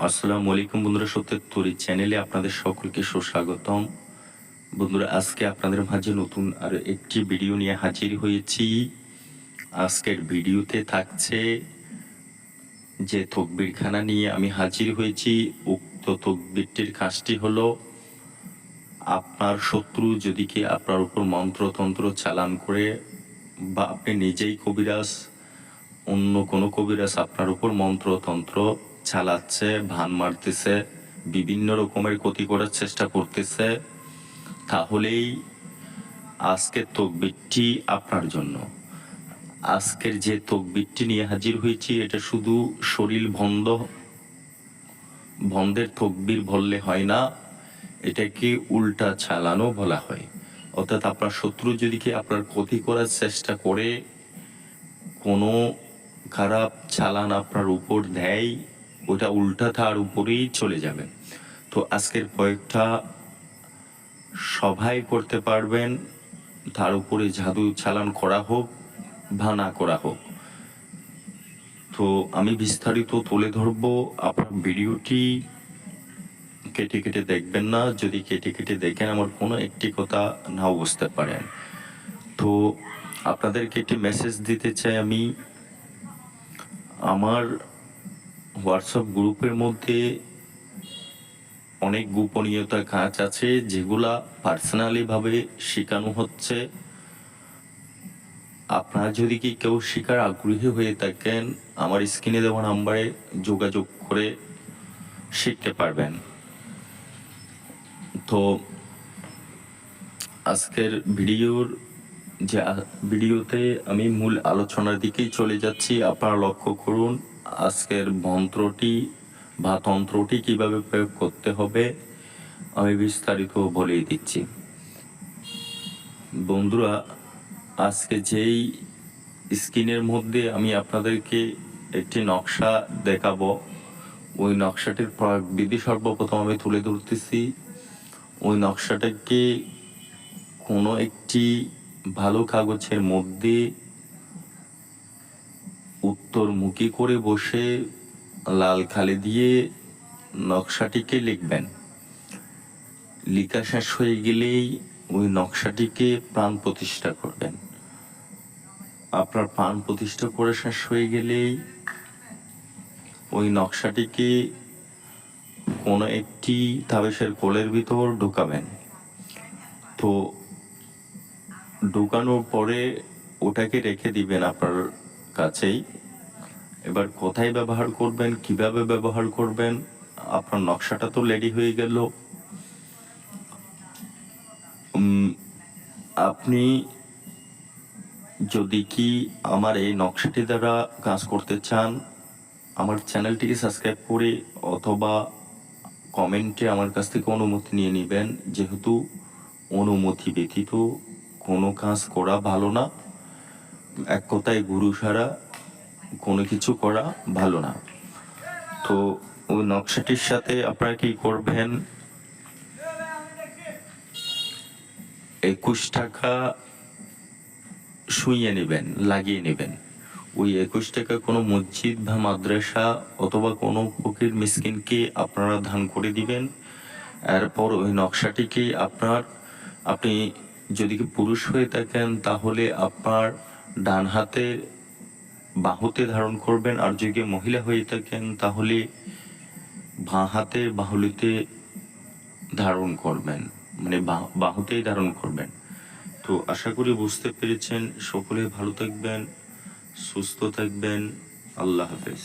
আসসালামু আলাইকুম বন্ধুরা, সত্যের তরী চ্যানেলে আপনাদের সকলকে সুস্বাগতম। বন্ধুরা, আজকে আপনাদের মাঝে নতুন আর একটি ভিডিও নিয়ে হাজির হয়েছি। আজকের ভিডিওতে থাকছে যে তকবিরখানা নিয়ে আমি হাজির হয়েছি। উক্ত তকবিরটির কাজটি হলো, আপনার শত্রু যদি কি আপনার উপর মন্ত্রতন্ত্র চালান করে, বা আপনি নিজেই কবিরাজ, অন্য কোনো কবিরাজ আপনার উপর মন্ত্রতন্ত্র চালাচ্ছে, ভান মারতেছে, বিভিন্ন রকমের ক্ষতি করার চেষ্টা করতেছে, তাহলেই আজকের তকবিরটি আপনার জন্য। আজকের যে তকবিরটি নিয়ে হাজির হয়েছি, এটা শুধু শরীর বন্ধের তকবির বললে হয় না, এটাকে উল্টা চালানো বলা হয়। অর্থাৎ আপনার শত্রু যদি কি আপনার ক্ষতি করার চেষ্টা করে, কোনো খারাপ চালান আপনার উপর দেয়, ওটা উল্টা তার উপরেই চলে যাবে। তো আজকের কয়েকটা সবাই করতে পারবেন, তার উপরে জাদু চালান করা হোক বা না করা হোক। তো আমি বিস্তারিত তুলে ধরবো, আপনার ভিডিওটি কেটে কেটে দেখবেন না। যদি কেটে কেটে দেখেন, আমার কোনো একটি কথা নাও বুঝতে পারেন। তো আপনাদেরকে একটি মেসেজ দিতে চাই আমি। আমার হোয়াটসঅ্যাপ গ্রুপের মধ্যে অনেক গোপনীয়তার কাজ আছে, যেগুলা পার্সোনালি ভাবে শেখানো হচ্ছে। আপনারা যদি কি কেউ শেখার আগ্রহী হয়ে থাকেন, আমার স্ক্রিনে দেওয়া নাম্বারে যোগাযোগ করে শিখতে পারবেন। তো আজকের ভিডিওতে আমি মূল আলোচনার দিকেই চলে যাচ্ছি। আপনারা লক্ষ্য করুন, আজকের মন্ত্রটি বা তন্ত্রটি কিভাবে প্রয়োগ করতে হবে আমি বিস্তারিত বলেই দিচ্ছি। বন্ধুরা, আজকে যেই স্ক্রিনের মধ্যে আমি আপনাদেরকে একটি নকশা দেখাবো, ওই নকশাটির প্রয়োগ বিধি সর্বপ্রথম আমি তুলে ধরতেছি। ওই নকশাটাকে কোনো একটি ভালো কাগজের মধ্যে উত্তরমুখী করে বসে লাল কালি দিয়ে নকশাটিকে লিখবেন। লেখা শেষ হয়ে গেলেই ওই নকশাটিকে প্রাণ প্রতিষ্ঠা করবেন। আপনার প্রাণ প্রতিষ্ঠা করে শেষ হয়ে গেলেই ওই নকশাটিকে কোনো একটি তাবিজের কোলের ভিতর ঢুকাবেন। তো ঢুকানোর পরে ওটাকে রেখে দিবেন আপনার কাছেই। এবার কোথায় ব্যবহার করবেন, কিভাবে ব্যবহার করবেন, আপনার নকশাটা তো রেডি হয়ে গেল। আপনি যদি কি আমার এই নকশাটি দ্বারা কাজ করতে চান, আমার চ্যানেলটিকে সাবস্ক্রাইব করে অথবা কমেন্টে আমার কাছ থেকে অনুমতি নিয়ে নেবেন, যেহেতু অনুমতি ব্যতীত কোনো কাজ করা ভালো না। এক কথায় গুরু ছাড়া কোনো কিছু করা ভালো না। তো ওই নকশাটির সাথে আপনারা কি করবেন, 21 টাকা শুইয়ে নেবেন, লাগিয়ে নেবেন। ওই 21 টাকা কোনো মসজিদ বা মাদ্রাসা অথবা কোনো ফকির মিসকিনকে আপনারা দান করে দিবেন। এরপর ওই নকশাটিকে আপনি যদি কি পুরুষ হয়ে থাকেন, তাহলে আপনার ডান হাতে বাহুতে ধারণ করবেন, আর যদি মহিলা হয়ে থাকেন তাহলে বাঁ হাতে বাহুলিতে ধারণ করবেন, মানে বাহুতেই ধারণ করবেন। তো আশা করি বুঝতে পেরেছেন। সকলে ভালো থাকবেন, সুস্থ থাকবেন। আল্লাহ হাফেজ।